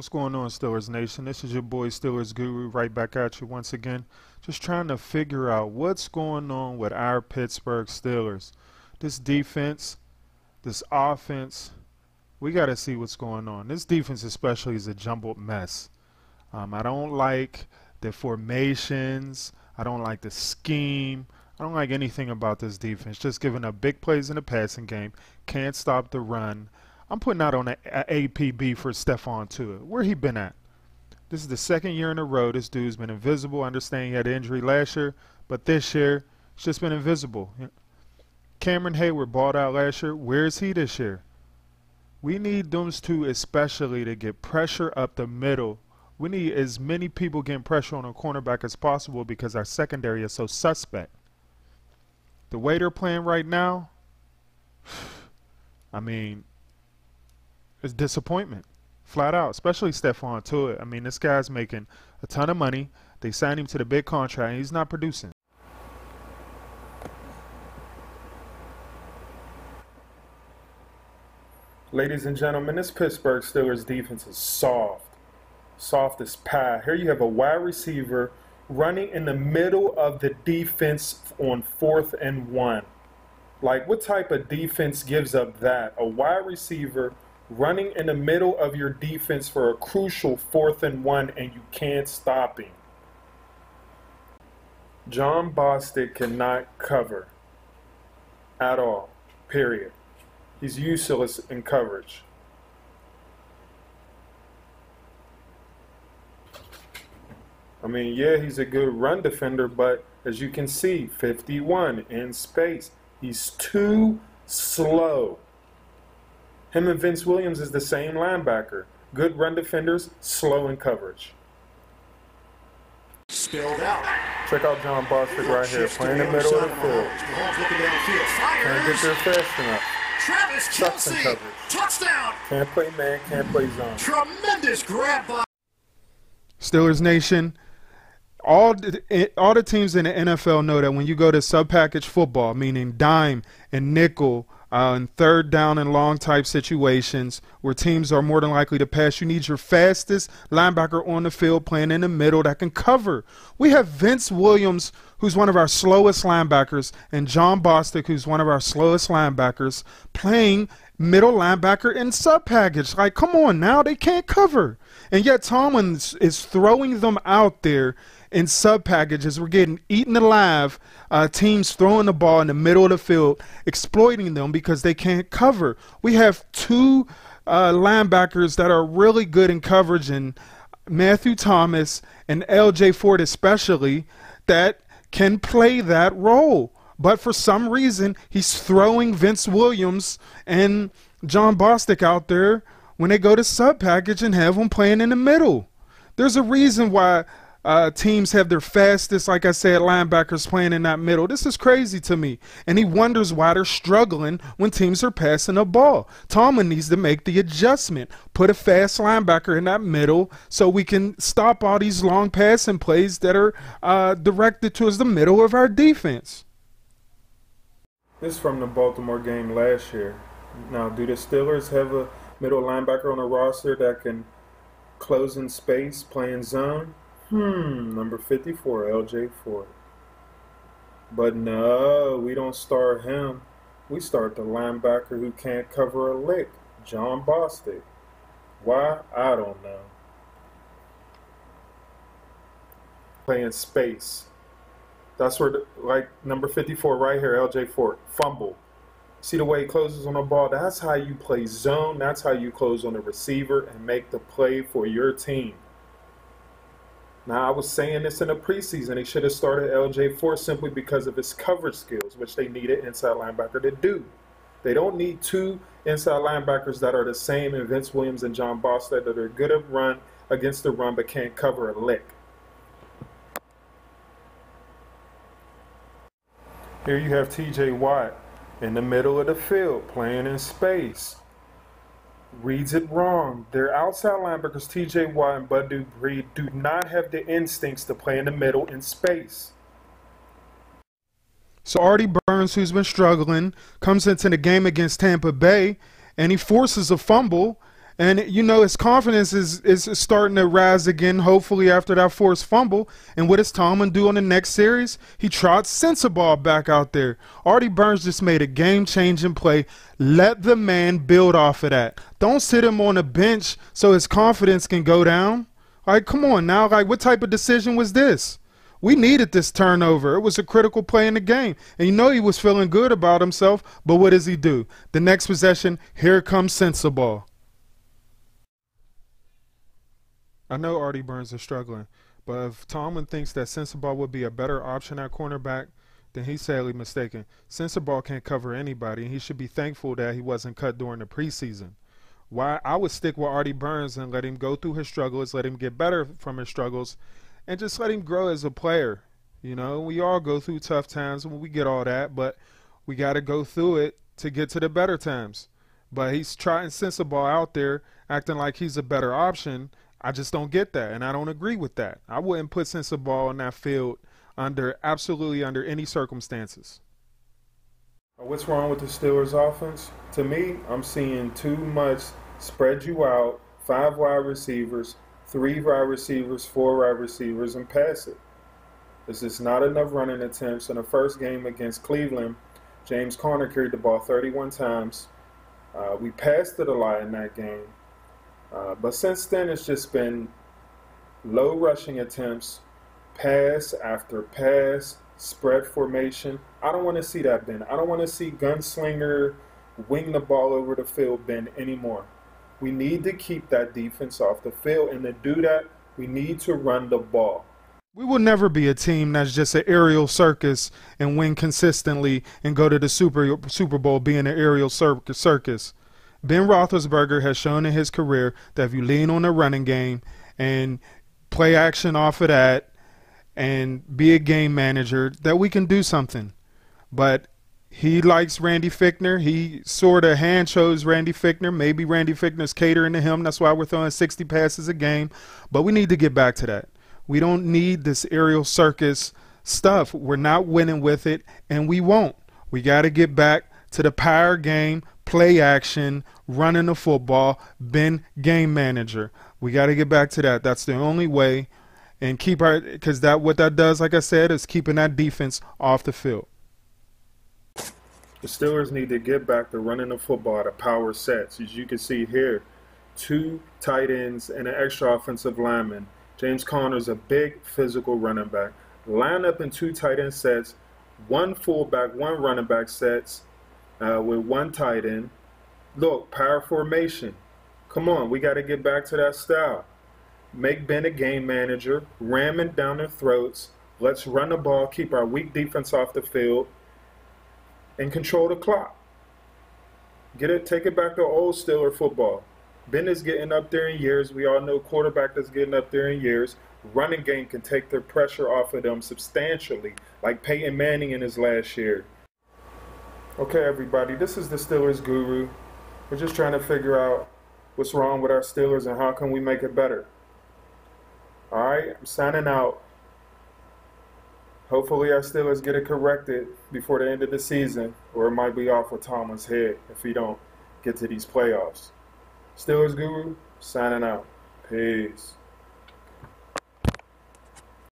What's going on, Steelers Nation? This is your boy Steelers Guru right back at you once again. Just trying to figure out what's going on with our Pittsburgh Steelers. This defense, this offense, we got to see what's going on. This defense especially is a jumbled mess. I don't like the formations. I don't like the scheme. I don't like anything about this defense. Just giving up big plays in the passing game. Can't stop the run. I'm putting out on an APB for Stephon Tuitt. Where he been at? This is the second year in a row this dude's been invisible. I understand he had an injury last year, but this year it's just been invisible. Cameron Hayward balled out last year. Where is he this year? We need those two especially to get pressure up the middle. We need as many people getting pressure on a cornerback as possible because our secondary is so suspect. The way they're playing right now, I mean, it's disappointment, flat out, especially Stephon Tuitt. I mean, this guy's making a ton of money. They signed him to the big contract, and he's not producing. Ladies and gentlemen, this Pittsburgh Steelers defense is soft as pie. Here you have a wide receiver running in the middle of the defense on 4th and 1. Like, what type of defense gives up that? A wide receiver running in the middle of your defense for a crucial 4th and 1, and you can't stop him. Jon Bostic cannot cover at all, period. He's useless in coverage. I mean, yeah, he's a good run defender, but as you can see, 51 in space. He's too slow. Him and Vince Williams is the same linebacker. Good run defenders, slow in coverage. Spilled out. Check out Jon Bostic right here, playing in the middle of the field. Can't get there fast enough. Travis Kelce, touchdown. Can't play man, can't play zone. Tremendous grab by Steelers Nation. All the teams in the NFL know that when you go to sub-package football, meaning dime and nickel and third down and long type situations where teams are more than likely to pass, you need your fastest linebacker on the field playing in the middle that can cover. We have Vince Williams, who's one of our slowest linebackers, and Jon Bostic, who's one of our slowest linebackers, playing middle linebacker in sub-package. Like, come on now, they can't cover. And yet Tomlin is throwing them out there in sub-packages. We're getting eaten alive. Teams throwing the ball in the middle of the field, exploiting them because they can't cover. We have two linebackers that are really good in coverage, and Matthew Thomas and L.J. Fort especially, that can play that role. But for some reason, he's throwing Vince Williams and Jon Bostic out there when they go to sub-package and have them playing in the middle. There's a reason why teams have their fastest, like I said, linebackers playing in that middle. This is crazy to me. And he wonders why they're struggling when teams are passing the ball. Tomlin needs to make the adjustment. Put a fast linebacker in that middle so we can stop all these long passing plays that are directed towards the middle of our defense. This is from the Baltimore game last year. Now, do the Steelers have a middle linebacker on the roster that can close in space, playing zone? Number 54, L.J. Fort. But no, we don't start him. We start the linebacker who can't cover a lick, Jon Bostic. Why? I don't know. Playing space. That's where, like, number 54 right here, L.J. Fort, fumble. See the way he closes on the ball? That's how you play zone. That's how you close on the receiver and make the play for your team. Now, I was saying this in the preseason. They should have started L.J. Fort simply because of his coverage skills, which they needed inside linebacker to do. They don't need two inside linebackers that are the same in Vince Williams and Jon Bostic that are good at run against the run but can't cover a lick. Here you have T.J. Watt in the middle of the field playing in space. Reads it wrong. Their outside linebackers, T.J. Watt and Bud Dupree, do not have the instincts to play in the middle in space. So Artie Burns, who's been struggling, comes into the game against Tampa Bay, and he forces a fumble, And, his confidence is starting to rise again, hopefully, after that forced fumble. And what does Tomlin do on the next series? He trots Sensabaugh back out there. Artie Burns just made a game-changing play. Let the man build off of that. Don't sit him on a bench so his confidence can go down. Like, come on now. Like, what type of decision was this? We needed this turnover. It was a critical play in the game. And he was feeling good about himself, but what does he do? The next possession, here comes Sensabaugh. I know Artie Burns is struggling, but if Tomlin thinks that Sensabaugh would be a better option at cornerback, then he's sadly mistaken. Sensabaugh can't cover anybody, and he should be thankful that he wasn't cut during the preseason. Why I would stick with Artie Burns and let him go through his struggles, let him get better from his struggles, and just let him grow as a player. We all go through tough times when we get all that, but we got to go through it to get to the better times. But he's trying Sensabaugh out there, acting like he's a better option. I just don't get that, and I don't agree with that. I wouldn't put Sensabaugh on that field absolutely under any circumstances. What's wrong with the Steelers offense? To me, I'm seeing too much spread you out, 5 wide receivers, 3 wide receivers, 4 wide receivers, and pass it. This is not enough running attempts. In the first game against Cleveland, James Conner carried the ball 31 times. We passed it a lot in that game. But since then, it's just been low rushing attempts, pass after pass, spread formation. I don't want to see that, Ben. I don't want to see gunslinger wing the ball over the field, Ben, anymore. We need to keep that defense off the field, and to do that, we need to run the ball. We will never be a team that's just an aerial circus and win consistently and go to the Super Bowl being an aerial circus. Ben Roethlisberger has shown in his career that if you lean on the running game and play action off of that and be a game manager, that we can do something. But he likes Randy Fichtner. He sort of hand chose Randy Fichtner. Maybe Randy Fichtner's catering to him. That's why we're throwing 60 passes a game. But we need to get back to that. We don't need this aerial circus stuff. We're not winning with it, and we won't. We got to get back to the power game, play action, running the football, Ben game manager. We got to get back to that. That's the only way, and because what that does, like I said, is keeping that defense off the field. The Steelers need to get back to running the football at a power sets. As you can see here, 2 tight ends and an extra offensive lineman. James Conner's a big physical running back. Line up in 2 tight end sets, 1 fullback, 1 running back sets with 1 tight end. Look, power formation. Come on, we got to get back to that style. Make Ben a game manager, ram it down their throats. Let's run the ball, keep our weak defense off the field, and control the clock. Take it back to old Steeler football. Ben is getting up there in years. We all know quarterback that's getting up there in years. Running game can take the pressure off of them substantially, like Peyton Manning in his last year. Okay, everybody, this is the Steelers Guru. We're just trying to figure out what's wrong with our Steelers and how can we make it better. All right, I'm signing out. Hopefully our Steelers get it corrected before the end of the season, or it might be off with Tomlin's head if we don't get to these playoffs. Steelers Guru, signing out. Peace.